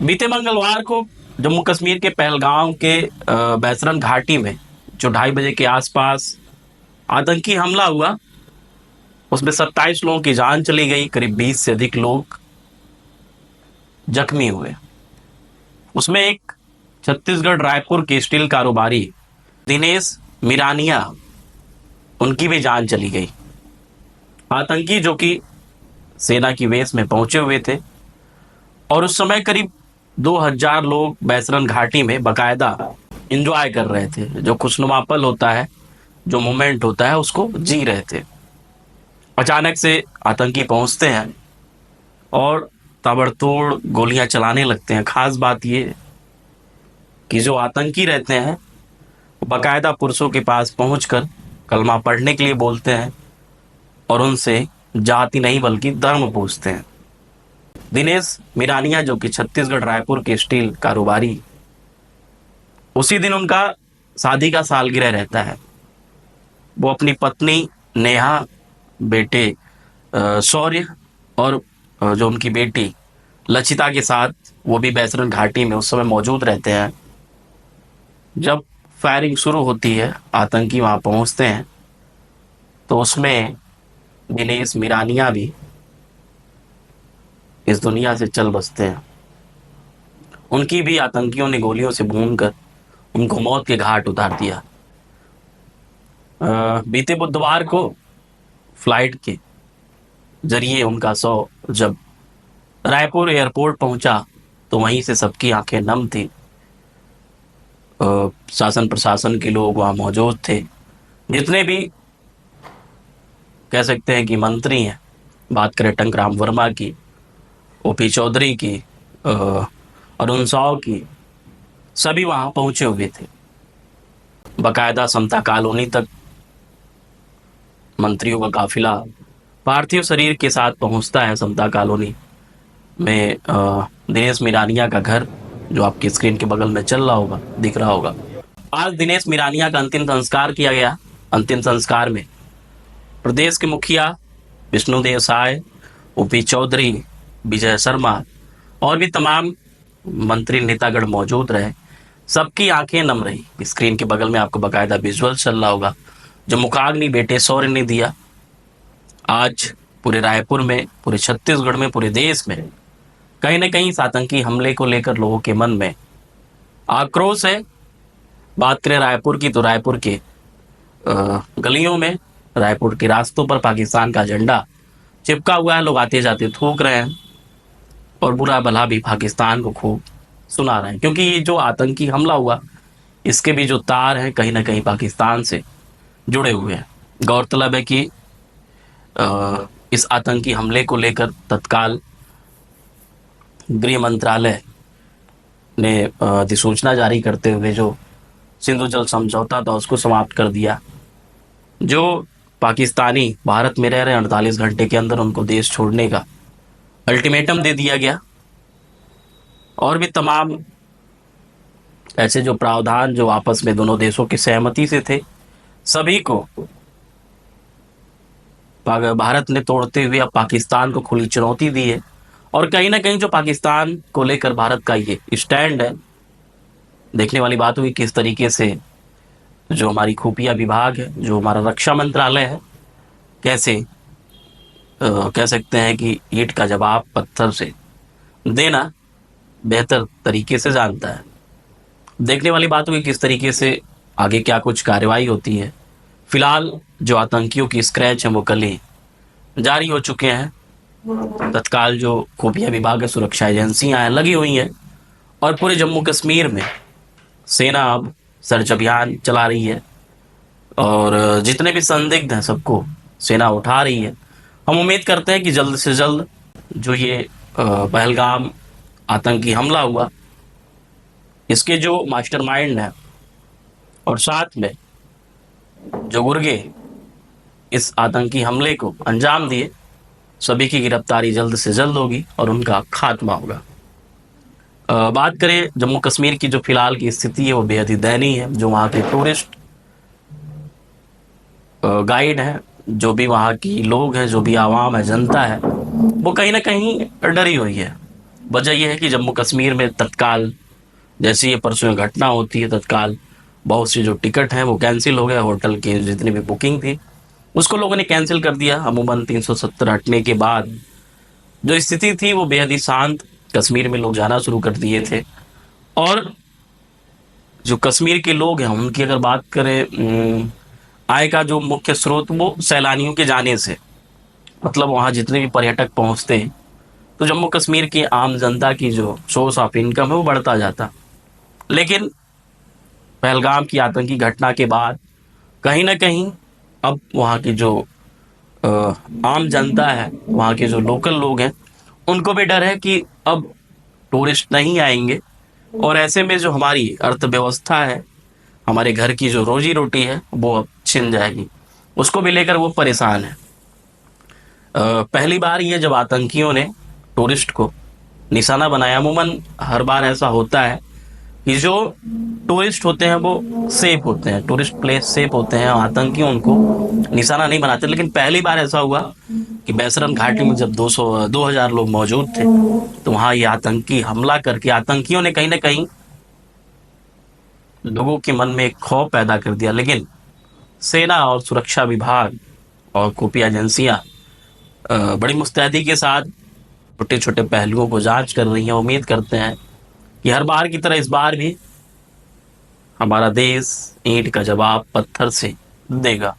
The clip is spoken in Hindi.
बीते मंगलवार को जम्मू कश्मीर के पहलगाम के बैसरन घाटी में जो 2:30 बजे के आसपास आतंकी हमला हुआ, उसमें 27 लोगों की जान चली गई, करीब 20 से अधिक लोग जख्मी हुए। उसमें एक छत्तीसगढ़ रायपुर के स्टील कारोबारी दिनेश मिरानिया, उनकी भी जान चली गई। आतंकी जो कि सेना की वेश में पहुंचे हुए थे और उस समय करीब 2000 लोग बैसरन घाटी में बकायदा एंजॉय कर रहे थे। जो खुशनुमा पल होता है, जो मोमेंट होता है, उसको जी रहे थे। अचानक से आतंकी पहुंचते हैं और ताबड़तोड़ गोलियां चलाने लगते हैं। खास बात ये कि जो आतंकी रहते हैं वो बाकायदा पुरुषों के पास पहुंचकर कलमा पढ़ने के लिए बोलते हैं और उनसे जाति नहीं बल्कि धर्म पूछते हैं। दिनेश मिरानिया जो कि छत्तीसगढ़ रायपुर के स्टील कारोबारी, उसी दिन उनका शादी का सालगिरह रहता है। वो अपनी पत्नी नेहा, बेटे शौर्य और जो उनकी बेटी लचिता के साथ वो भी बैसरन घाटी में उस समय मौजूद रहते हैं। जब फायरिंग शुरू होती है, आतंकी वहां पहुंचते हैं, तो उसमें दिनेश मिरानिया भी इस दुनिया से चल बसते हैं। उनकी भी आतंकियों ने गोलियों से भूनकर उनको मौत के घाट उतार दिया। बीते बुधवार को फ्लाइट के जरिए उनका शव जब रायपुर एयरपोर्ट पहुंचा तो वहीं से सबकी आंखें नम थी। शासन प्रशासन के लोग वहां मौजूद थे, जितने भी कह सकते हैं कि मंत्री हैं, बात करें टंकराम वर्मा की, ओपी चौधरी की, अरुण साव की, सभी वहां पहुंचे हुए थे। बकायदा समता कॉलोनी तक मंत्रियों का काफिला पार्थिव शरीर के साथ पहुंचता है। समता कॉलोनी में दिनेश मिरानिया का घर, जो आपकी स्क्रीन के बगल में चल रहा होगा, दिख रहा होगा। आज दिनेश मिरानिया का अंतिम संस्कार किया गया। अंतिम संस्कार में प्रदेश के मुखिया विष्णुदेव साय, ओपी चौधरी, विजय शर्मा और भी तमाम मंत्री नेतागण मौजूद रहे। सबकी आंखें नम रही। स्क्रीन के बगल में आपको बकायदा विजुअल चल रहा होगा जो मुखाग्नि बेटे शौर्य ने दिया। आज पूरे रायपुर में, पूरे छत्तीसगढ़ में, पूरे देश में कहीं ना कहीं इस आतंकी हमले को लेकर लोगों के मन में आक्रोश है। बात करें रायपुर की तो रायपुर के गलियों में, रायपुर के रास्तों पर पाकिस्तान का झंडा चिपका हुआ है। लोग आते जाते थूक रहे हैं और बुरा भला भी पाकिस्तान को खूब सुना रहे हैं, क्योंकि ये जो आतंकी हमला हुआ, इसके भी जो तार हैं कहीं ना कहीं पाकिस्तान से जुड़े हुए हैं। गौरतलब है कि इस आतंकी हमले को लेकर तत्काल गृह मंत्रालय ने अधिसूचना जारी करते हुए जो सिंधु जल समझौता था उसको समाप्त कर दिया। जो पाकिस्तानी भारत में रह रहे 48 घंटे के अंदर उनको देश छोड़ने का अल्टीमेटम दे दिया गया। और भी तमाम ऐसे जो प्रावधान जो आपस में दोनों देशों की सहमति से थे, सभी को भारत ने तोड़ते हुए अब पाकिस्तान को खुली चुनौती दी है। और कहीं ना कहीं जो पाकिस्तान को लेकर भारत का ये स्टैंड है, देखने वाली बात हुई किस तरीके से जो हमारी खुफिया विभाग है, जो हमारा रक्षा मंत्रालय है, कैसे कह सकते हैं कि ईंट का जवाब पत्थर से देना बेहतर तरीके से जानता है। देखने वाली बात हुई किस तरीके से आगे क्या कुछ कार्रवाई होती है। फिलहाल जो आतंकियों की स्क्रैच है वो कल ही जारी हो चुके हैं। तत्काल जो खुफिया विभाग है, सुरक्षा एजेंसियां हैं, लगी हुई हैं और पूरे जम्मू कश्मीर में सेना अब सर्च अभियान चला रही है और जितने भी संदिग्ध हैं सबको सेना उठा रही है। हम उम्मीद करते हैं कि जल्द से जल्द जो ये पहलगाम आतंकी हमला हुआ, इसके जो मास्टरमाइंड हैं और साथ में जो गुर्गे इस आतंकी हमले को अंजाम दिए, सभी की गिरफ्तारी जल्द से जल्द होगी और उनका खात्मा होगा। बात करें जम्मू कश्मीर की जो फिलहाल की स्थिति है वो बेहद ही दयनीय है। जो वहाँ के टूरिस्ट गाइड हैं, जो भी वहाँ की लोग हैं, जो भी आवाम है, जनता है, वो कहीं ना कहीं डरी हुई है। वजह यह है कि जम्मू कश्मीर में तत्काल जैसे ये परसों घटना होती है, तत्काल बहुत सी जो टिकट हैं वो कैंसिल हो गए, होटल की जितनी भी बुकिंग थी उसको लोगों ने कैंसिल कर दिया। अमूमन 370 हटने के बाद जो स्थिति थी वो बेहद ही शांत, कश्मीर में लोग जाना शुरू कर दिए थे। और जो कश्मीर के लोग हैं उनकी अगर बात करें, आय का जो मुख्य स्रोत वो सैलानियों के जाने से, मतलब वहाँ जितने भी पर्यटक पहुँचते हैं तो जम्मू कश्मीर की आम जनता की जो सोर्स ऑफ इनकम है वो बढ़ता जाता। लेकिन पहलगाम की आतंकी घटना के बाद कहीं ना कहीं अब वहाँ की जो अ, आम जनता है, वहाँ के जो लोकल लोग हैं, उनको भी डर है कि अब टूरिस्ट नहीं आएंगे और ऐसे में जो हमारी अर्थव्यवस्था है, हमारे घर की जो रोजी रोटी है वो अब छिन जाएगी। उसको भी लेकर वो परेशान है। पहली बार ये जब आतंकियों ने टूरिस्ट को निशाना बनाया, अमूमन हर बार ऐसा होता है कि जो टूरिस्ट होते हैं वो सेफ होते हैं, टूरिस्ट प्लेस सेफ होते हैं, आतंकी उनको निशाना नहीं बनाते। लेकिन पहली बार ऐसा हुआ कि बैसरन घाटी में जब 2000 लोग मौजूद थे तो वहां ये आतंकी हमला करके आतंकियों ने कहीं ना कहीं लोगों के मन में एक खौफ पैदा कर दिया। लेकिन सेना और सुरक्षा विभाग और खुफिया एजेंसियां बड़ी मुस्तैदी के साथ छोटे छोटे पहलुओं को जांच कर रही हैं। उम्मीद करते हैं कि हर बार की तरह इस बार भी हमारा देश ईंट का जवाब पत्थर से देगा।